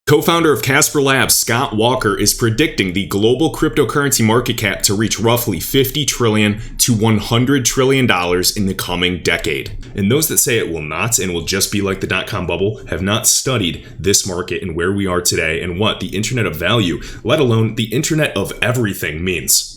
Co-founder of CasperLabs, Scott Walker, is predicting the global cryptocurrency market cap to reach roughly $50 trillion to $100 trillion in the coming decade. And those that say it will not and will just be like the dot-com bubble have not studied this market and where we are today and what the Internet of Value, let alone the Internet of Everything, means.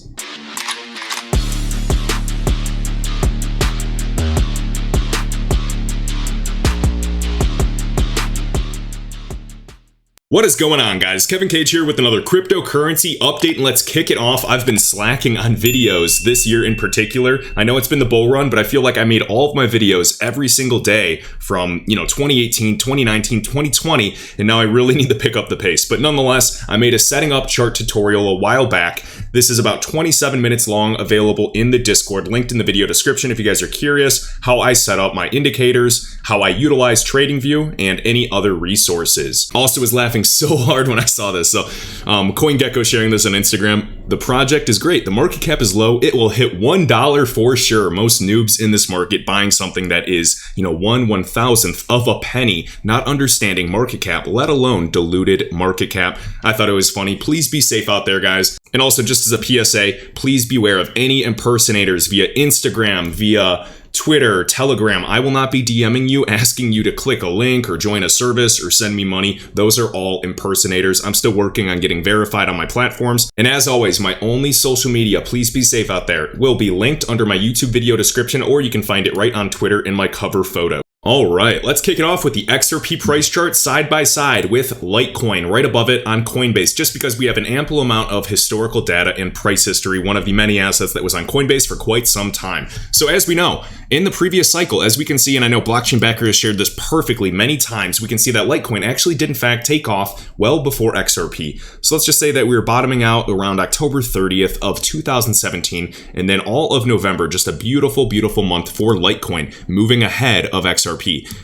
What is going on, guys? Kevin Cage here with another cryptocurrency update, and let's kick it off. I've been slacking on videos this year in particular. I know it's been the bull run, but I feel like I made all of my videos every single day from, 2018, 2019, 2020, and now I really need to pick up the pace. But nonetheless, I made a setting up chart tutorial a while back. This is about 27 minutes long, available in the Discord, linked in the video description if you guys are curious how I set up my indicators, how I utilize TradingView, and any other resources. Also was laughing so hard when I saw this. So CoinGecko sharing this on Instagram. The project is great. The market cap is low. It will hit $1 for sure. Most noobs in this market buying something that is, 1/1000th of a penny, not understanding market cap, let alone diluted market cap. I thought it was funny. Please be safe out there, guys. And also, just as a PSA, please beware of any impersonators via Instagram, via Twitter, Telegram. I will not be DMing you, asking you to click a link or join a service or send me money. Those are all impersonators. I'm still working on getting verified on my platforms. And as always, my only social media, please be safe out there, will be linked under my YouTube video description, or you can find it right on Twitter in my cover photo. All right, let's kick it off with the XRP price chart side by side with Litecoin right above it on Coinbase, just because we have an ample amount of historical data and price history, one of the many assets that was on Coinbase for quite some time. So as we know, in the previous cycle, as we can see, and I know Blockchain Backer has shared this perfectly many times, we can see that Litecoin actually did in fact take off well before XRP. So let's just say that we were bottoming out around October 30th of 2017, and then all of November, just a beautiful, beautiful month for Litecoin, moving ahead of XRP.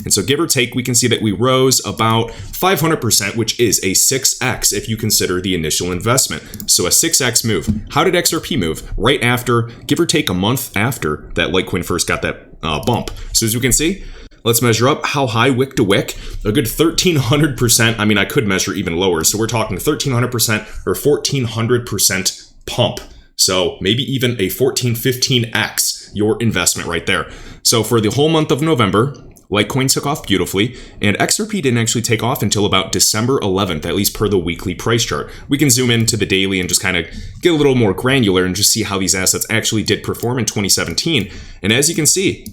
And so give or take, we can see that we rose about 500%, which is a 6x if you consider the initial investment. So a 6x move. How did XRP move? Right after, give or take a month after that Litecoin first got that bump. So as you can see, let's measure up how high wick to wick. A good 1,300%. I mean, I could measure even lower. So we're talking 1,300% or 1,400% pump. So maybe even a 15x your investment right there. So for the whole month of November, Litecoin took off beautifully, and XRP didn't actually take off until about December 11th, at least per the weekly price chart. We can zoom into the daily and just kind of get a little more granular and just see how these assets actually did perform in 2017. And as you can see,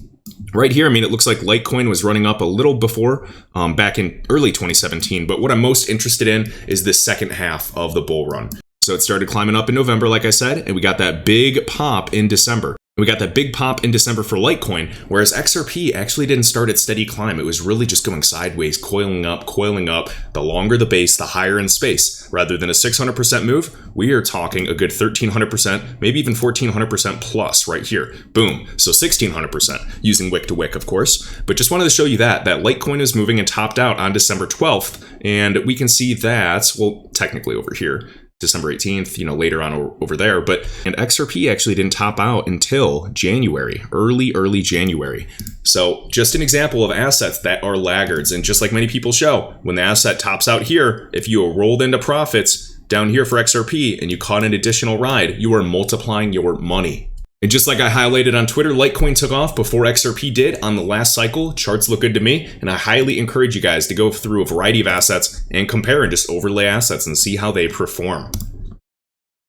right here, I mean, it looks like Litecoin was running up a little before, back in early 2017. But what I'm most interested in is the second half of the bull run. So it started climbing up in November, like I said, and we got that big pop in December. We got that big pop in December for Litecoin, whereas XRP actually didn't start its steady climb. It was really just going sideways, coiling up. The longer the base, the higher in space. Rather than a 600% move, we are talking a good 1,300%, maybe even 1,400% plus right here. Boom. So 1,600% using wick to wick, of course. But just wanted to show you that Litecoin is moving and topped out on December 12th. And we can see that, well, technically over here, December 18th, later on over there. And XRP actually didn't top out until January, early January. So just an example of assets that are laggards. And just like many people show, when the asset tops out here, if you rolled into profits down here for XRP and you caught an additional ride, you are multiplying your money. And just like I highlighted on Twitter, Litecoin took off before XRP did on the last cycle. Charts look good to me, and I highly encourage you guys to go through a variety of assets and compare and just overlay assets and see how they perform.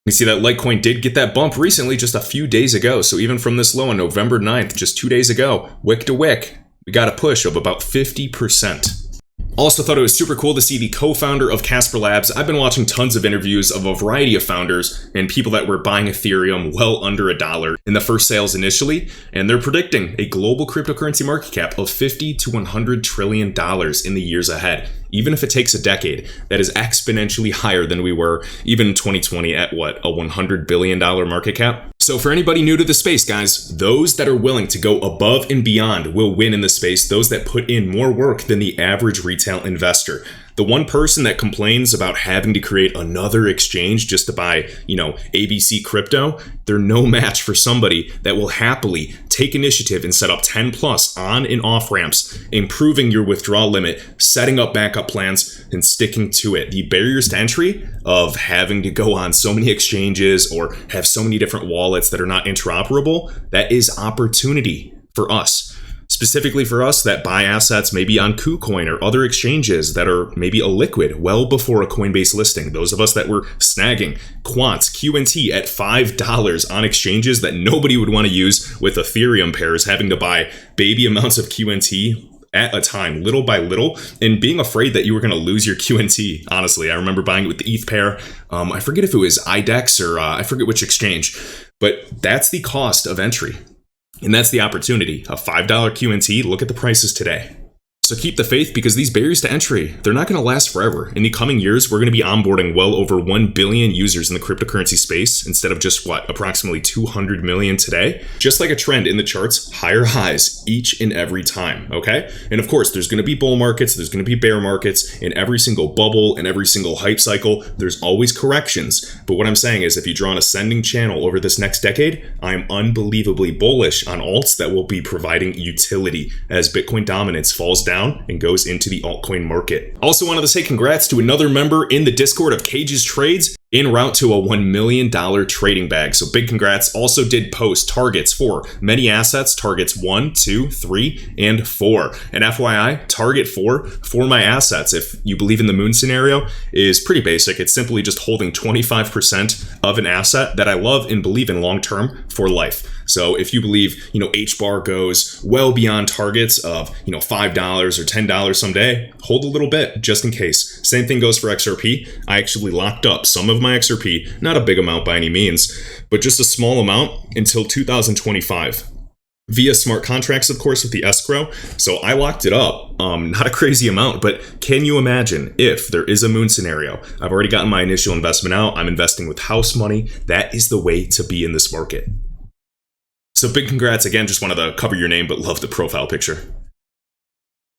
We see that Litecoin did get that bump recently, just a few days ago. So even from this low on November 9th, just 2 days ago, wick to wick, we got a push of about 50%. Also thought it was super cool to see the co-founder of CasperLabs. I've been watching tons of interviews of a variety of founders and people that were buying Ethereum well under $1 in the first sales initially, and they're predicting a global cryptocurrency market cap of $50 to $100 trillion in the years ahead. Even if it takes a decade, that is exponentially higher than we were even in 2020 at what, a $100 billion market cap? So for anybody new to the space, guys, those that are willing to go above and beyond will win in the space. Those that put in more work than the average retail investor. The one person that complains about having to create another exchange just to buy, ABC crypto, they're no match for somebody that will happily take initiative and set up 10 plus on and off ramps, improving your withdrawal limit, setting up backup plans, and sticking to it. The barriers to entry of having to go on so many exchanges or have so many different wallets that are not interoperable, that is opportunity for us. Specifically for us that buy assets maybe on KuCoin or other exchanges that are maybe illiquid well before a Coinbase listing. Those of us that were snagging quants, QNT at $5 on exchanges that nobody would want to use with Ethereum pairs, having to buy baby amounts of QNT at a time, little by little, and being afraid that you were going to lose your QNT. Honestly, I remember buying it with the ETH pair. I forget if it was IDEX or I forget which exchange, but that's the cost of entry. And that's the opportunity. A $5 QNT, look at the prices today. So keep the faith, because these barriers to entry, they're not going to last forever. In the coming years, we're going to be onboarding well over 1 billion users in the cryptocurrency space instead of just approximately 200 million today. Just like a trend in the charts, higher highs each and every time, okay? And of course, there's going to be bull markets, there's going to be bear markets. In every single bubble and every single hype cycle, there's always corrections. But what I'm saying is, if you draw an ascending channel over this next decade, I'm unbelievably bullish on alts that will be providing utility as Bitcoin dominance falls down and goes into the altcoin market. Also wanted to say congrats to another member in the Discord of Cage's Trades en route to a $1 million trading bag. So big congrats. Also did post targets for many assets, targets 1, 2, 3, and 4. And FYI, target 4 for my assets, if you believe in the moon scenario, is pretty basic. It's simply just holding 25% of an asset that I love and believe in long term for life. So if you believe, H bar goes well beyond targets of, $5 or $10 someday, hold a little bit just in case. Same thing goes for XRP. I actually locked up some of my XRP, not a big amount by any means, but just a small amount until 2025. Via smart contracts, of course, with the escrow. So I locked it up. Not a crazy amount, but can you imagine if there is a moon scenario? I've already gotten my initial investment out. I'm investing with house money. That is the way to be in this market. So big congrats. Again, just wanted to cover your name, but love the profile picture.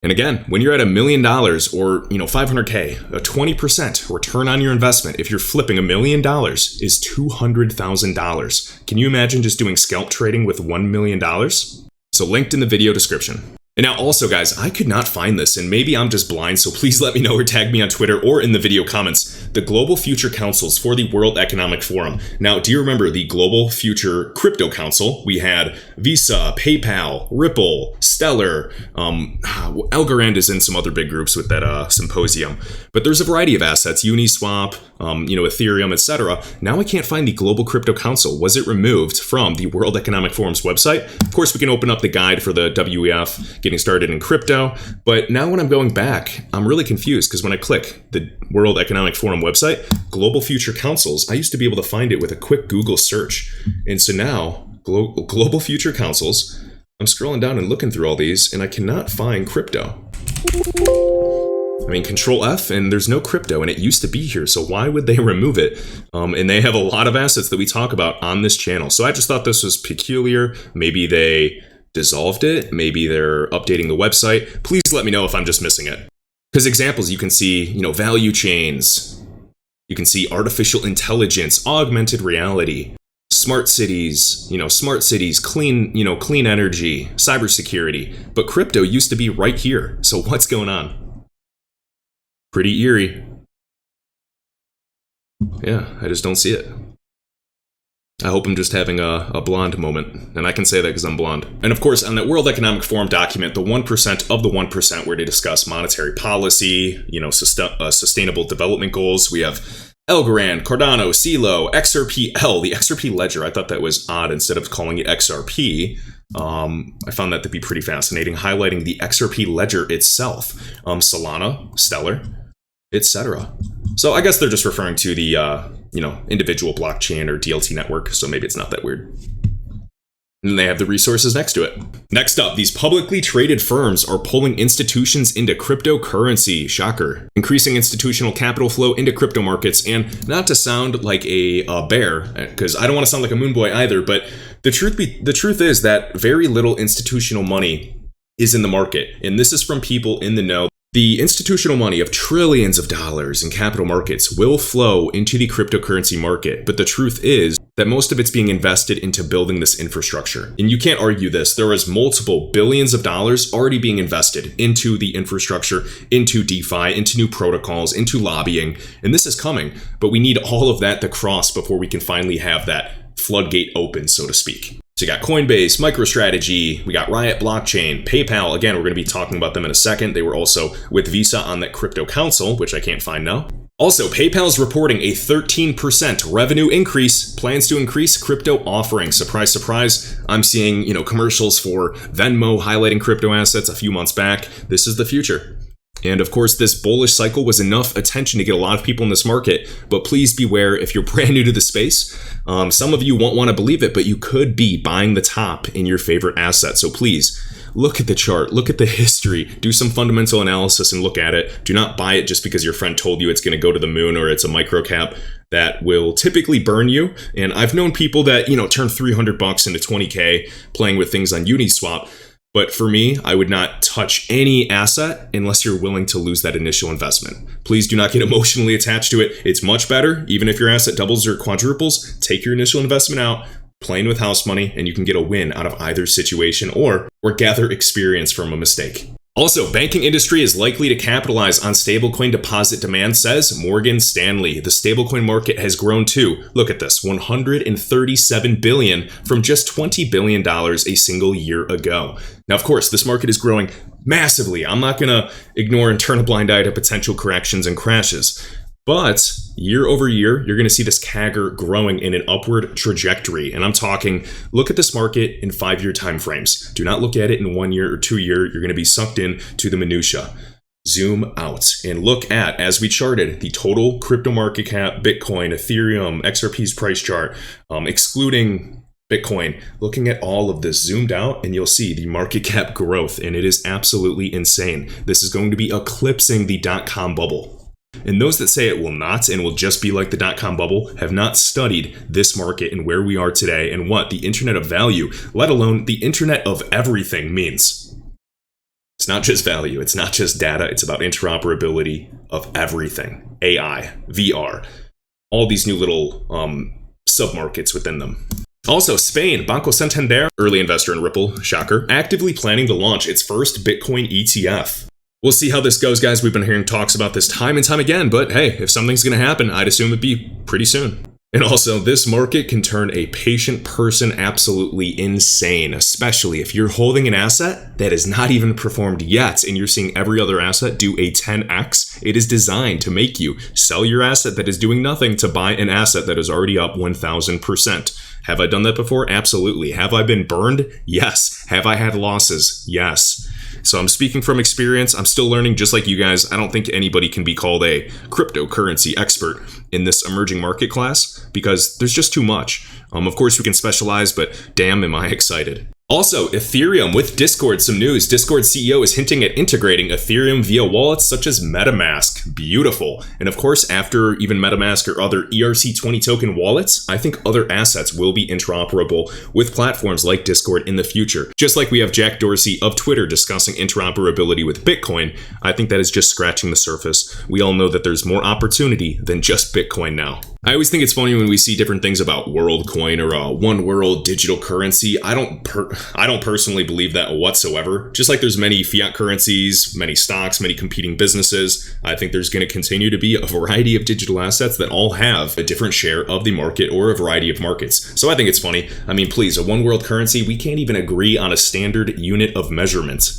And again, when you're at $1 million or 500K, a 20% return on your investment, if you're flipping $1 million, is $200,000. Can you imagine just doing scalp trading with $1 million? So linked in the video description. And now also, guys, I could not find this, and maybe I'm just blind, so please let me know or tag me on Twitter or in the video comments. The Global Future Councils for the World Economic Forum. Now, do you remember the Global Future Crypto Council? We had Visa, PayPal, Ripple, Stellar, Algorand is in some other big groups with that symposium. But there's a variety of assets, Uniswap, Ethereum, etc. Now I can't find the Global Crypto Council. Was it removed from the World Economic Forum's website? Of course, we can open up the guide for the WEF, getting started in crypto. But now when I'm going back, I'm really confused, because when I click the World Economic Forum website, Global Future Councils, I used to be able to find it with a quick Google search. And so now, Global Future Councils, I'm scrolling down and looking through all these, and I cannot find crypto. I mean, Control F, and there's no crypto, and it used to be here, so why would they remove it? And they have a lot of assets that we talk about on this channel. So I just thought this was peculiar. Maybe they dissolved it. Maybe they're updating the website. Please let me know if I'm just missing it. Because examples, you can see, value chains. You can see artificial intelligence, augmented reality, smart cities, clean, clean energy, cybersecurity. But crypto used to be right here. So what's going on? Pretty eerie. Yeah, I just don't see it. I hope I'm just having a blonde moment, and I can say that because I'm blonde. And of course, on that World Economic Forum document, the 1% of the 1%, where they discuss monetary policy, sustainable development goals. We have Algorand, Cardano, CELO, XRPL, the XRP ledger. I thought that was odd instead of calling it XRP. I found that to be pretty fascinating, highlighting the XRP ledger itself. Solana, Stellar, etc. So I guess they're just referring to the individual blockchain or DLT network, so maybe it's not that weird. And they have the resources next to it. Next up, these publicly traded firms are pulling institutions into cryptocurrency. Shocker. Increasing institutional capital flow into crypto markets. And not to sound like a bear, because I don't want to sound like a moon boy either, but the truth is that very little institutional money is in the market. And this is from people in the know. The institutional money of trillions of dollars in capital markets will flow into the cryptocurrency market, but the truth is that most of it's being invested into building this infrastructure. And you can't argue this. There is multiple billions of dollars already being invested into the infrastructure, into DeFi, into new protocols, into lobbying, and this is coming, but we need all of that to cross before we can finally have that floodgate open, so to speak. So you got Coinbase, MicroStrategy, we got Riot Blockchain, PayPal. Again, we're going to be talking about them in a second. They were also with Visa on that crypto council, which I can't find now. Also, PayPal is reporting a 13% revenue increase, plans to increase crypto offerings. Surprise, surprise. I'm seeing, commercials for Venmo highlighting crypto assets a few months back. This is the future. And of course, this bullish cycle was enough attention to get a lot of people in this market, but please beware if you're brand new to the space. Some of you won't want to believe it, but you could be buying the top in your favorite asset. So please look at the chart, look at the history, do some fundamental analysis and look at it. Do not buy it just because your friend told you it's going to go to the moon or it's a micro cap. That will typically burn you. And I've known people that, turn $300 into 20K playing with things on Uniswap. But for me, I would not touch any asset unless you're willing to lose that initial investment. Please do not get emotionally attached to it. It's much better, even if your asset doubles or quadruples, take your initial investment out, playing with house money, and you can get a win out of either situation or gather experience from a mistake. Also, banking industry is likely to capitalize on stablecoin deposit demand, says Morgan Stanley. The stablecoin market has grown to, look at this, $137 billion from just $20 billion a single year ago. Now, of course, this market is growing massively. I'm not going to ignore and turn a blind eye to potential corrections and crashes. But year over year, you're going to see this CAGR growing in an upward trajectory. And I'm talking, look at this market in 5-year timeframes. Do not look at it in 1 year or 2 year. You're going to be sucked in to the minutia. Zoom out and look at, as we charted, the total crypto market cap, Bitcoin, Ethereum, XRP's price chart, excluding Bitcoin, looking at all of this zoomed out, and you'll see the market cap growth, and it is absolutely insane. This is going to be eclipsing the dot-com bubble. And those that say it will not and will just be like the dot-com bubble have not studied this market and where we are today and what the internet of value, let alone the internet of everything, means. It's not just value, it's not just data, it's about interoperability of everything. AI, VR, all these new little sub-markets within them. Also, Spain, Banco Santander, early investor in Ripple, shocker, actively planning to launch its first Bitcoin ETF. We'll see how this goes, guys. We've been hearing talks about this time and time again, but hey, if something's going to happen, I'd assume it'd be pretty soon. And also, this market can turn a patient person absolutely insane, especially if you're holding an asset that has not even performed yet and you're seeing every other asset do a 10x. It is designed to make you sell your asset that is doing nothing to buy an asset that is already up 1,000%. Have I done that before? Absolutely. Have I been burned? Yes. Have I had losses? Yes. So I'm speaking from experience. I'm still learning just like you guys. I don't think anybody can be called a cryptocurrency expert in this emerging market class because there's just too much. Of course, we can specialize, but damn, am I excited. Also, Ethereum with Discord, some news. Discord CEO is hinting at integrating Ethereum via wallets such as MetaMask. Beautiful. And of course, after even MetaMask or other ERC20 token wallets, I think other assets will be interoperable with platforms like Discord in the future. Just like we have Jack Dorsey of Twitter discussing interoperability with Bitcoin, I think that is just scratching the surface. We all know that there's more opportunity than just Bitcoin now. I always think it's funny when we see different things about WorldCoin or one world digital currency. I don't personally believe that whatsoever. Just like there's many fiat currencies, many stocks, many competing businesses, I think there's going to continue to be a variety of digital assets that all have a different share of the market or a variety of markets. So I think it's funny. I mean, please, a one world currency, we can't even agree on a standard unit of measurement.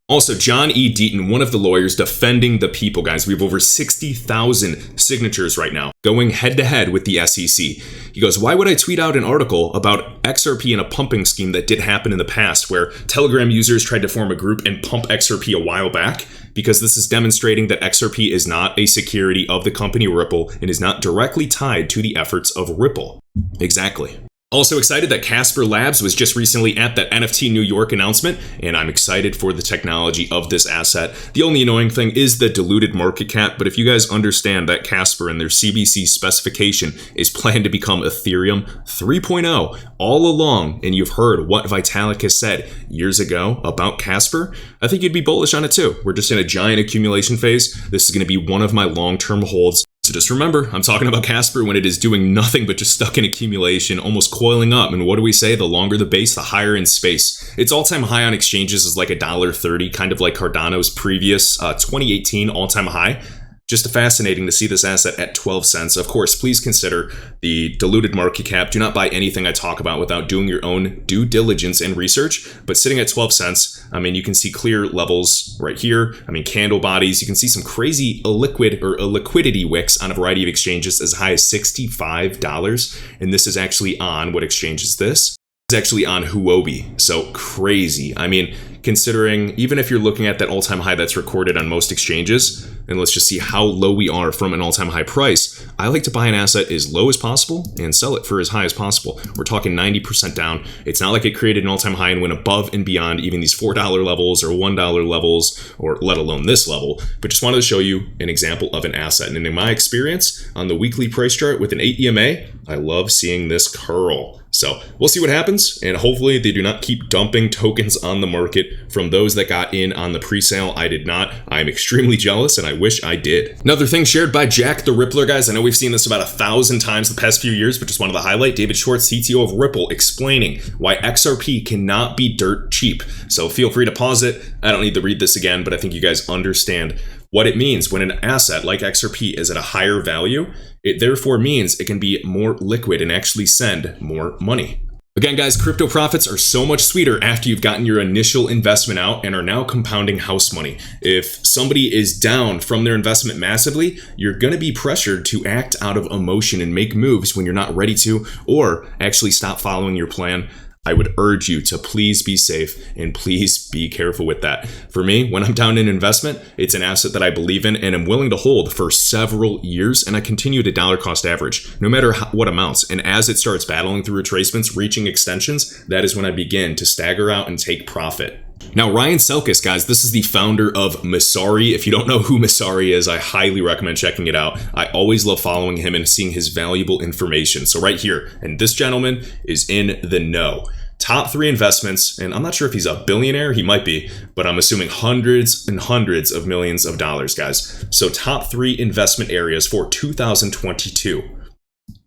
Also, John E. Deaton, one of the lawyers defending the people, guys. We have over 60,000 signatures right now going head to head with the SEC. He goes, why would I tweet out an article about XRP and a pumping scheme that did happen in the past where Telegram users tried to form a group and pump XRP a while back? Because this is demonstrating that XRP is not a security of the company Ripple and is not directly tied to the efforts of Ripple. Exactly. Also excited that CasperLabs was just recently at that NFT New York announcement, and I'm excited for the technology of this asset. The only annoying thing is the diluted market cap, but if you guys understand that Casper and their CBC specification is planned to become Ethereum 3.0 all along, and you've heard what Vitalik has said years ago about Casper, I think you'd be bullish on it too. We're just in a giant accumulation phase. This is going to be one of my long-term holds. So just remember, I'm talking about Casper when it is doing nothing but just stuck in accumulation, almost coiling up. And what do we say? The longer the base, the higher in space. Its all-time high on exchanges is like $1.30, kind of like Cardano's previous 2018 all-time high. Just fascinating to see this asset at 12 cents. Of course, please consider the diluted market cap. Do not buy anything I talk about without doing your own due diligence and research. But sitting at 12 cents, I mean, you can see clear levels right here. I mean, candle bodies. You can see some crazy liquidity wicks on a variety of exchanges as high as $65. And this is actually on, what exchange is this? It's actually on Huobi. So crazy. I mean, considering even if you're looking at that all-time high that's recorded on most exchanges, and let's just see how low we are from an all-time high price, I like to buy an asset as low as possible and sell it for as high as possible. We're talking 90% down. It's not like it created an all-time high and went above and beyond even these $4 levels or $1 levels, or let alone this level, but just wanted to show you an example of an asset. And in my experience, on the weekly price chart with an 8 EMA, I love seeing this curl. So we'll see what happens, and hopefully they do not keep dumping tokens on the market from those that got in on the pre-sale. I did not. I'm extremely jealous, and I wish I did. Another thing shared by Jack the Rippler, guys. I know we've seen this about 1,000 times the past few years, but just wanted to highlight David Schwartz, CTO of Ripple, explaining why XRP cannot be dirt cheap. So feel free to pause it. I don't need to read this again, but I think you guys understand what it means when an asset like XRP is at a higher value. It therefore means it can be more liquid and actually send more money. Again, guys, crypto profits are so much sweeter after you've gotten your initial investment out and are now compounding house money. If somebody is down from their investment massively, you're going to be pressured to act out of emotion and make moves when you're not ready to, or actually stop following your plan. I would urge you to please be safe and please be careful with that. For me, when I'm down in investment, it's an asset that I believe in and am willing to hold for several years, and I continue to dollar cost average, no matter what amounts. And as it starts battling through retracements, reaching extensions, that is when I begin to stagger out and take profit. Now, Ryan Selkis, guys, this is the founder of Masari. If you don't know who Masari is, I highly recommend checking it out. I always love following him and seeing his valuable information. So right here, and this gentleman is in the know. Top 3 investments, and I'm not sure if he's a billionaire, he might be, but I'm assuming hundreds and hundreds of millions of dollars, guys. So top 3 investment areas for 2022.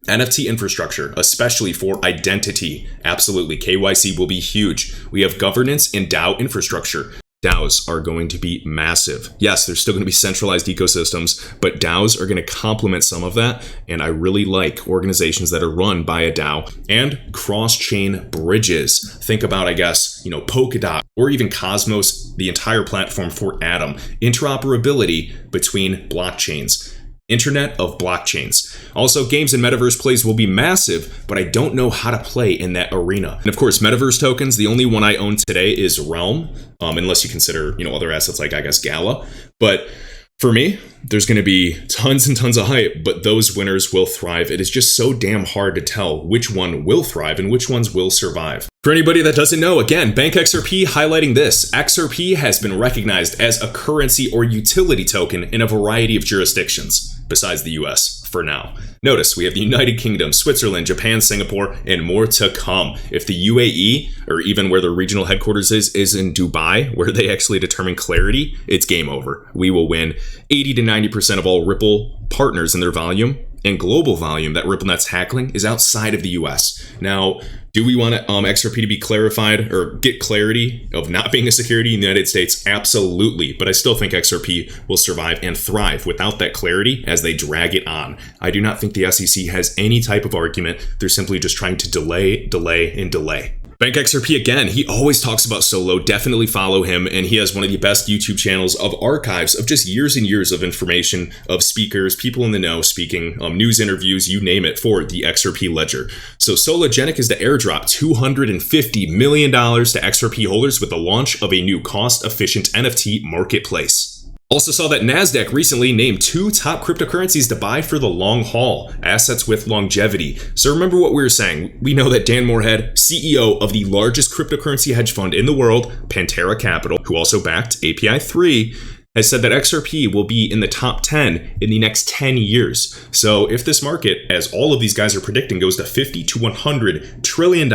NFT infrastructure, especially for identity. Absolutely, KYC will be huge. We have governance and DAO infrastructure. DAOs are going to be massive. Yes, there's still going to be centralized ecosystems, but DAOs are going to complement some of that. And I really like organizations that are run by a DAO and cross-chain bridges. Think about, I guess, Polkadot or even Cosmos, the entire platform for Atom. Interoperability between blockchains. Internet of blockchains. Also, games and metaverse plays will be massive, but I don't know how to play in that arena. And of course, metaverse tokens, the only one I own today is Realm, unless you consider, other assets like, I guess, Gala. But for me, there's going to be tons and tons of hype, but those winners will thrive. It is just so damn hard to tell which one will thrive and which ones will survive. For anybody that doesn't know, again, Bank XRP highlighting this. XRP has been recognized as a currency or utility token in a variety of jurisdictions, besides the US, for now. Notice we have the United Kingdom, Switzerland, Japan, Singapore, and more to come. If the UAE, or even where the regional headquarters is in Dubai, where they actually determine clarity, it's game over. We will win 80 to 90% of all Ripple partners in their volume, and global volume that RippleNet's tackling is outside of the US. Now, do we want XRP to be clarified or get clarity of not being a security in the United States? Absolutely. But I still think XRP will survive and thrive without that clarity as they drag it on. I do not think the SEC has any type of argument. They're simply just trying to delay, and delay. Bank XRP, again, he always talks about Solo. Definitely follow him, and he has one of the best YouTube channels of archives of just years and years of information of speakers, people in the know speaking, news interviews, you name it, for the XRP ledger. So Sologenic is to airdrop $250 million to XRP holders with the launch of a new cost-efficient NFT marketplace. Also saw that NASDAQ recently named 2 top cryptocurrencies to buy for the long haul, assets with longevity. So remember what we were saying. We know that Dan Morehead, CEO of the largest cryptocurrency hedge fund in the world, Pantera Capital, who also backed API 3, has said that XRP will be in the top 10 in the next 10 years. So if this market, as all of these guys are predicting, goes to $50 to $100 trillion,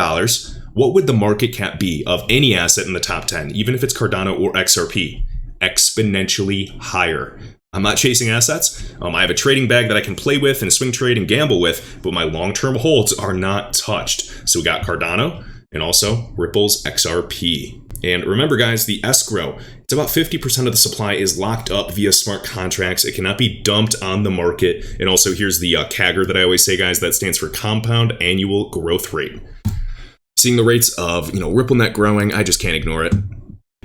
what would the market cap be of any asset in the top 10, even if it's Cardano or XRP? Exponentially higher. I'm not chasing assets. I have a trading bag that I can play with and swing trade and gamble with, but my long-term holds are not touched. So we got Cardano and also Ripple's XRP. And remember guys, the escrow, it's about 50% of the supply is locked up via smart contracts. It cannot be dumped on the market. And also here's the CAGR that I always say, guys, that stands for compound annual growth rate. Seeing the rates of, RippleNet growing, I just can't ignore it.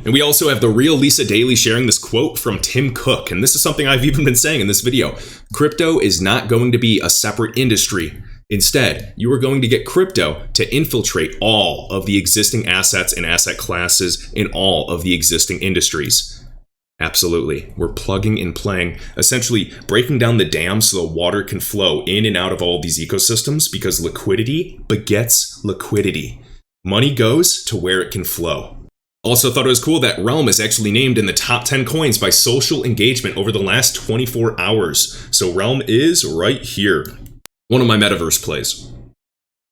And we also have the real Lisa Daly sharing this quote from Tim Cook. And this is something I've even been saying in this video. Crypto is not going to be a separate industry. Instead, you are going to get crypto to infiltrate all of the existing assets and asset classes in all of the existing industries. Absolutely. We're plugging and playing, essentially breaking down the dam so the water can flow in and out of all of these ecosystems, because liquidity begets liquidity. Money goes to where it can flow. Also thought it was cool that Realm is actually named in the top 10 coins by social engagement over the last 24 hours. So Realm is right here. One of my metaverse plays.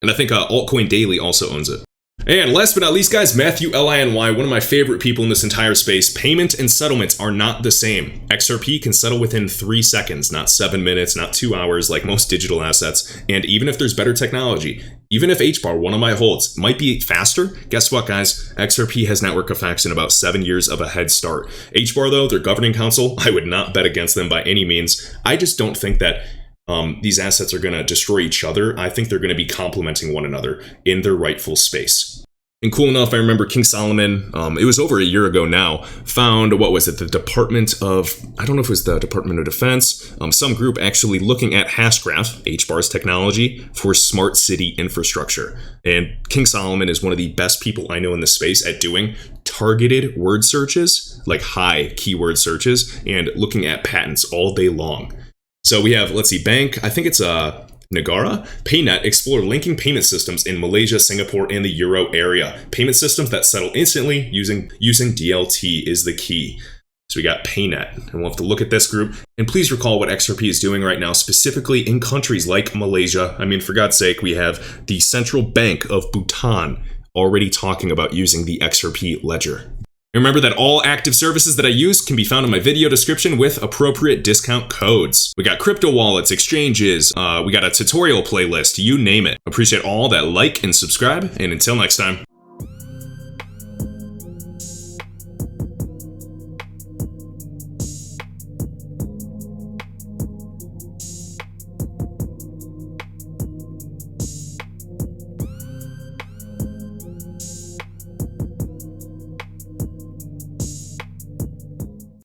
And I think Altcoin Daily also owns it. And last but not least, guys, Matthew Liny, one of my favorite people in this entire space. Payment and settlements are not the same. XRP can settle within 3 seconds, not 7 minutes, not 2 hours like most digital assets. And even if there's better technology, even if HBAR, one of my holds, might be faster, guess what, guys? XRP has network effects and about 7 years of a head start. HBAR, though, their governing council, I would not bet against them by any means. I just don't think that these assets are going to destroy each other. I think they're going to be complementing one another in their rightful space. And cool enough, I remember King Solomon, it was over a year ago now, found, the Department of, I don't know if it was the Department of Defense, some group actually looking at Hashgraph, HBAR's technology, for smart city infrastructure. And King Solomon is one of the best people I know in this space at doing targeted word searches, like high keyword searches, and looking at patents all day long. So we have, bank, I think it's Negara, Paynet explore linking payment systems in Malaysia, Singapore, and the Euro area. Payment systems that settle instantly using DLT is the key. So we got Paynet, and we'll have to look at this group. And please recall what XRP is doing right now, specifically in countries like Malaysia. I mean, for God's sake, we have the Central Bank of Bhutan already talking about using the XRP ledger. Remember that all active services that I use can be found in my video description with appropriate discount codes. We got crypto wallets, exchanges, we got a tutorial playlist, you name it. Appreciate all that like and subscribe, and until next time.